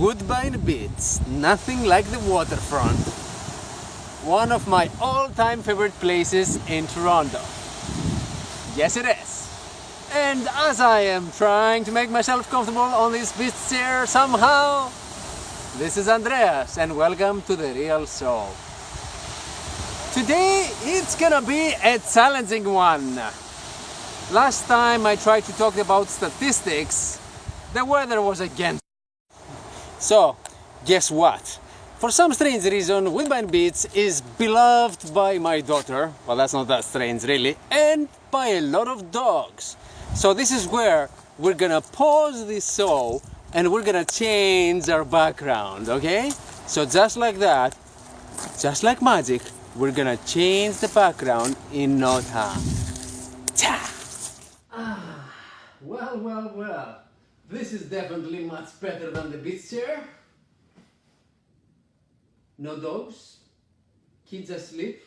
Woodbine Beach, nothing like the waterfront. One of my all-time favorite places in Toronto. Yes, it is. And as I am trying to make myself comfortable on this beach chair somehow, this is Andreas and welcome to The Real Soul. Today it's gonna be a challenging one. Last time I tried to talk about statistics, the weather was against. So, guess what? For some strange reason, Woodbine Beach is beloved by my daughter, well that's not that strange really, and by a lot of dogs. So this is where we're gonna pause this show and we're gonna change our background, okay? So just like that, just like magic, we're gonna change the background in no time. Well. This is definitely much better than the beach chair. No dogs, kids asleep.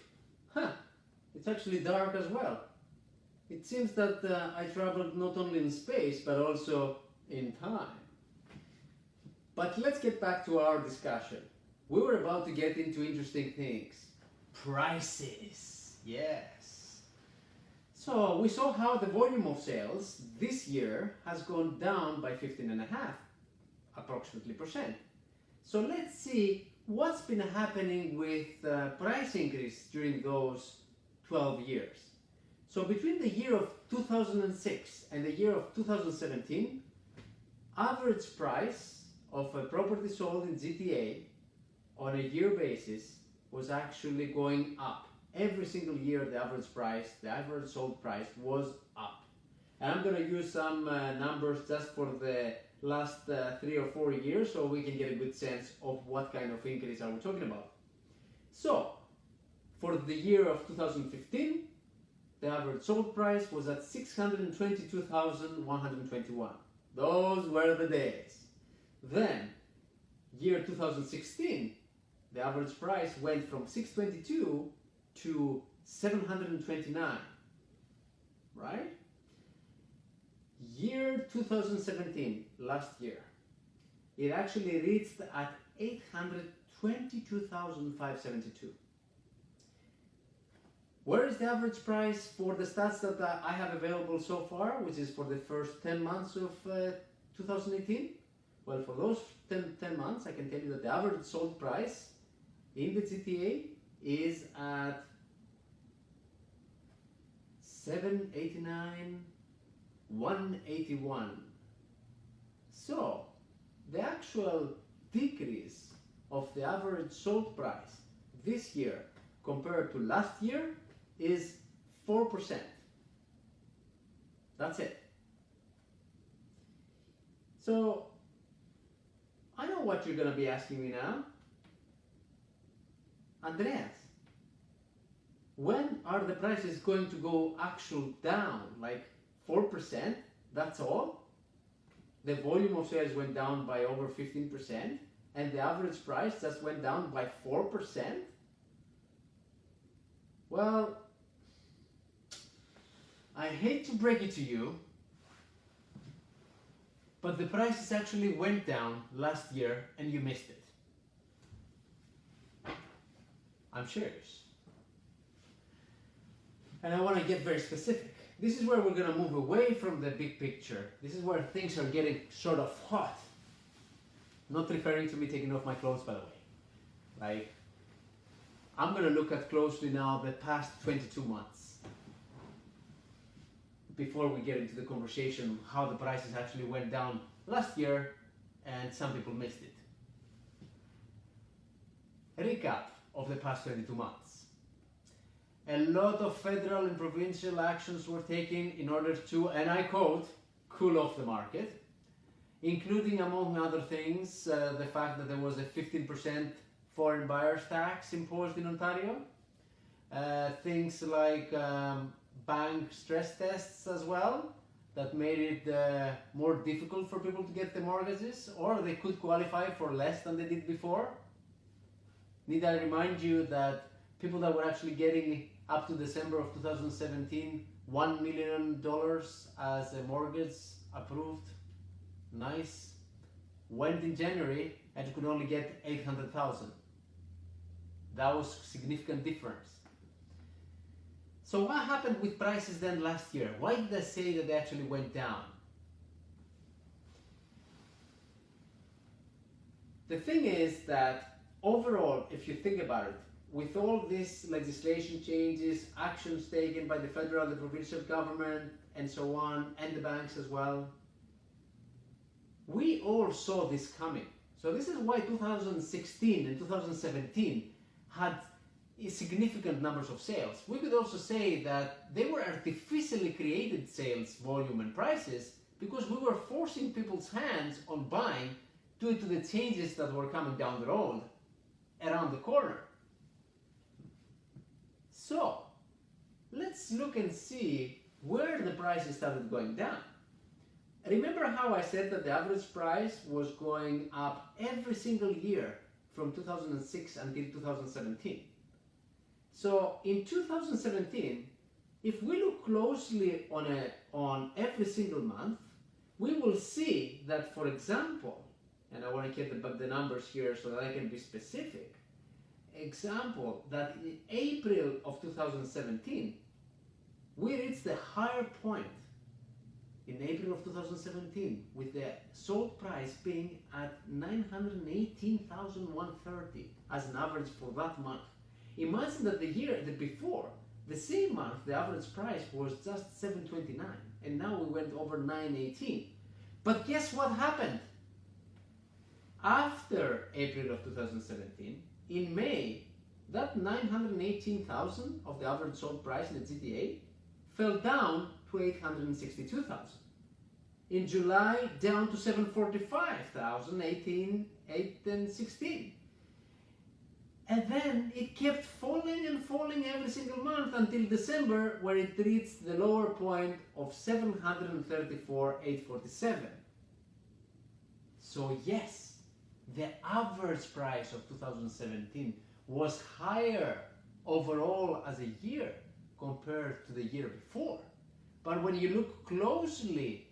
It's actually dark as well. It seems that I traveled not only in space but also in time. But let's get back to our discussion. We were about to get into interesting things. Prices, yes. So we saw how the volume of sales this year has gone down by 15.5 approximately percent. So let's see what's been happening with price increase during those 12 years. So between the year of 2006 and the year of 2017, average price of a property sold in GTA on a year basis was actually going up. Every single year the average sold price was up. And I'm going to use some numbers just for the last 3 or 4 years so we can get a good sense of what kind of increase are we talking about. So, for the year of 2015, the average sold price was at $622,121. Those were the days. Then, year 2016, the average price went from $622 to $729, right? Year 2017, last year, it actually reached at $822,572. Where is the average price for the stats that I have available so far, which is for the first 10 months of 2018? Well, for those 10 months, I can tell you that the average sold price in the GTA is at $789,181. So the actual decrease of the average sold price this year compared to last year is 4%. That's it. So I know what you're going to be asking me now. Andreas, when are the prices going to go actual down? Like 4%? That's all? The volume of sales went down by over 15% and the average price just went down by 4%? Well, I hate to break it to you, but the prices actually went down last year and you missed it. I'm serious. And I want to get very specific. This is where we're going to move away from the big picture. This is where things are getting sort of hot. Not referring to me taking off my clothes, by the way. Like, I'm going to look at closely now the past 22 months. Before we get into the conversation how the prices actually went down last year and some people missed it. A recap of the past 22 months. A lot of federal and provincial actions were taken in order to, and I quote, cool off the market, including among other things the fact that there was a 15% foreign buyers tax imposed in Ontario, things like bank stress tests as well that made it more difficult for people to get the mortgages, or they could qualify for less than they did before. Need I remind you that people that were actually getting up to December of 2017 $1 million as a mortgage approved, nice, went in January and you could only get 800,000. That was a significant difference. So what happened with prices then last year? Why did I say that they actually went down? The thing is that overall, if you think about it, with all these legislation changes, actions taken by the federal, the provincial government, and so on, and the banks as well, we all saw this coming. So this is why 2016 and 2017 had significant numbers of sales. We could also say that they were artificially created sales volume and prices because we were forcing people's hands on buying due to the changes that were coming down the road around the corner. So let's look and see where the prices started going down. Remember how I said that the average price was going up every single year from 2006 until 2017? So in 2017, if we look closely on every single month, we will see that, for example, and I want to get the numbers here so that I can be specific, example, that in April of 2017, we reached the higher point in April of 2017 with the sold price being at 918,130 as an average for that month. Imagine that the before, the same month, the average price was just 729, and now we went over 918. But guess what happened? After April of 2017, in May, that 918,000 of the average sold price in the GTA fell down to 862,000. In July, down to 745,000, 18, 8 and 16. And then it kept falling and falling every single month until December, where it reached the lower point of 734,847. So yes, the average price of 2017 was higher overall as a year compared to the year before. But when you look closely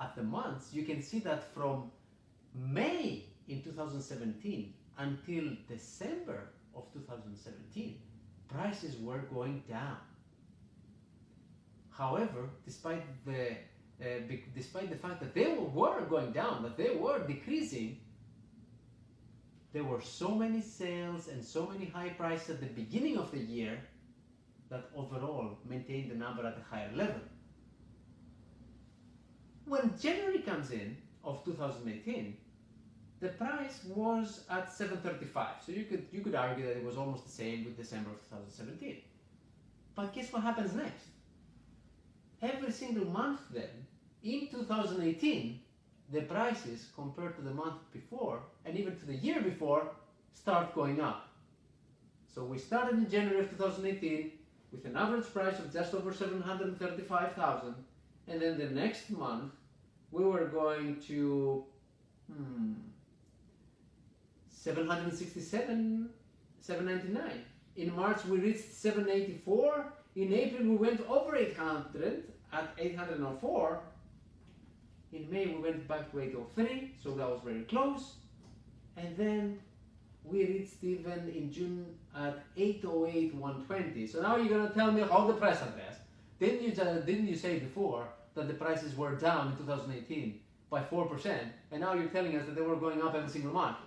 at the months, you can see that from May in 2017 until December of 2017, prices were going down. However, despite the fact that they were going down, that they were decreasing, there were so many sales and so many high prices at the beginning of the year that overall maintained the number at a higher level. When January comes in of 2018, the price was at 735. So you could argue that it was almost the same with December of 2017. But guess what happens next? Every single month then, in 2018, the prices compared to the month before and even to the year before start going up. So we started in January of 2018 with an average price of just over 735,000, and then the next month we were going to 767, 799. In March we reached 784. In April we went over 800 at 804. In May we went back to 803, so that was very close. And then we reached even in June at 808, 120. So now you're gonna tell me how the price, Andreas. Didn't you say before that the prices were down in 2018 by 4%, and now you're telling us that they were going up every single month?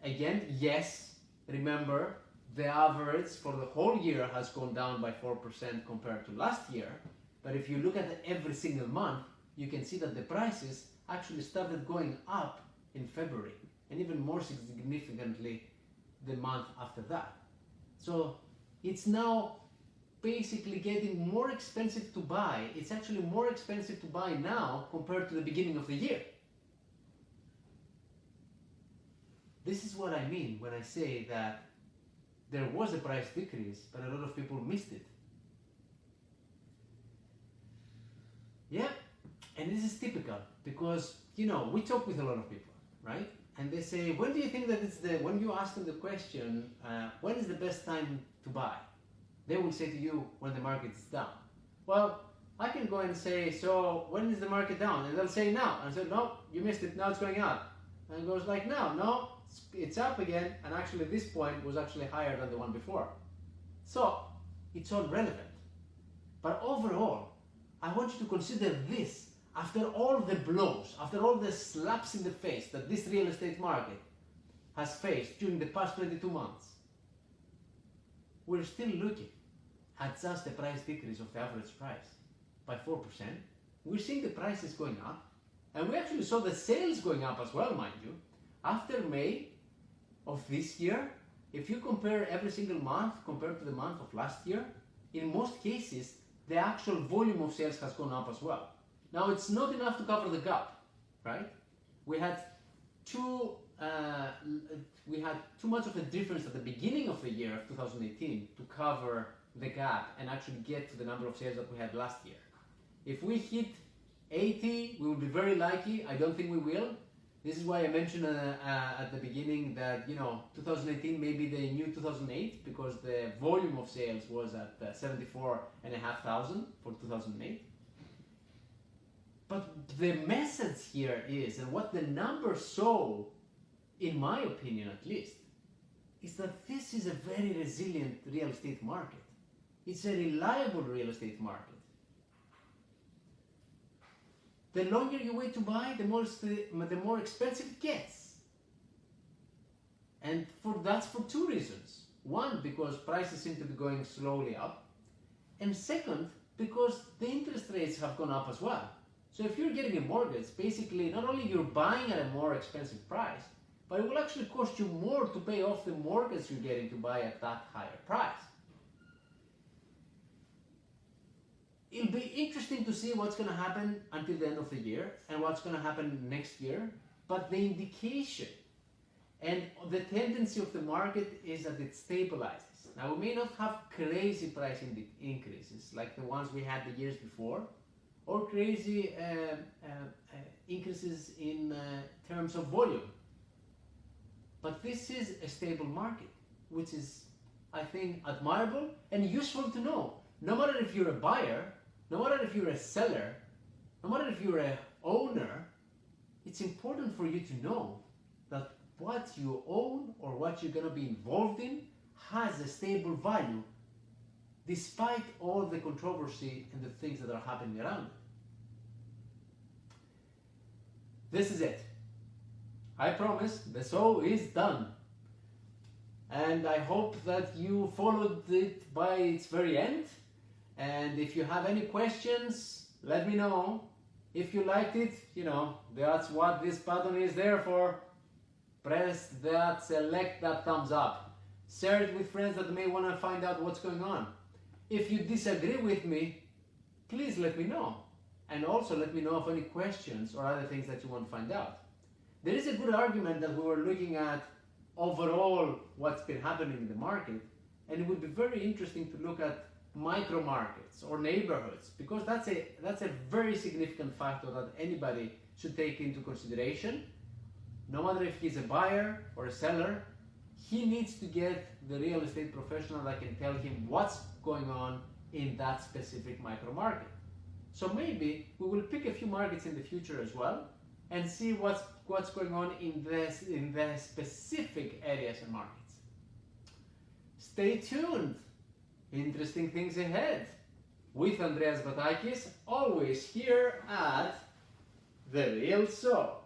Again, yes, remember, the average for the whole year has gone down by 4% compared to last year, but if you look at every single month, you can see that the prices actually started going up in February, and even more significantly the month after that. So it's now basically getting more expensive to buy. It's actually more expensive to buy now compared to the beginning of the year. This is what I mean when I say that there was a price decrease, but a lot of people missed it. Yeah, and this is typical because, you know, we talk with a lot of people, right? And they say, when do you think that when you ask them the question, when is the best time to buy? They will say to you, when the market is down. Well, I can go and say, so when is the market down? And they'll say now. And I say, no, you missed it, now it's going up. And it goes like now, no, it's up again, and actually this point was actually higher than the one before. So it's all relevant. But overall, I want you to consider this. After all the blows, after all the slaps in the face that this real estate market has faced during the past 22 months, we're still looking at just a price decrease of the average price by 4%. We're seeing the prices going up, and we actually saw the sales going up as well, mind you. After May of this year, if you compare every single month compared to the month of last year, in most cases, the actual volume of sales has gone up as well. Now, it's not enough to cover the gap, right? We had too much of a difference at the beginning of the year of 2018 to cover the gap and actually get to the number of sales that we had last year. If we hit 80, we will be very lucky. I don't think we will. This is why I mentioned at the beginning that 2018 may be the new 2008, because the volume of sales was at 74,500 for 2008. But the message here is, and what the numbers show, in my opinion at least, is that this is a very resilient real estate market. It's a reliable real estate market. The longer you wait to buy, the more expensive it gets. And that's for two reasons. One, because prices seem to be going slowly up. And second, because the interest rates have gone up as well. So if you're getting a mortgage, basically not only you're buying at a more expensive price, but it will actually cost you more to pay off the mortgage you're getting to buy at that higher price. It'll be interesting to see what's going to happen until the end of the year and what's going to happen next year, but the indication and the tendency of the market is that it stabilizes. Now, we may not have crazy price increases like the ones we had the years before, or crazy increases in terms of volume. But this is a stable market, which is, I think, admirable and useful to know. No matter if you're a buyer, no matter if you're a seller, no matter if you're an owner, it's important for you to know that what you own or what you're going to be involved in has a stable value, despite all the controversy and the things that are happening around it. This is it. I promise the show is done. And I hope that you followed it by its very end. And if you have any questions, let me know. If you liked it, that's what this button is there for. Press that, select that thumbs up. Share it with friends that may want to find out what's going on. If you disagree with me, please let me know. And also let me know of any questions or other things that you want to find out. There is a good argument that we were looking at overall what's been happening in the market, and it would be very interesting to look at micro markets or neighborhoods, because that's a very significant factor that anybody should take into consideration. No matter if he's a buyer or a seller, he needs to get the real estate professional that can tell him what's going on in that specific micro market. So maybe we will pick a few markets in the future as well and see what's going on in the specific areas and markets. Stay tuned. Interesting things ahead with Andreas, always here at The Real Show.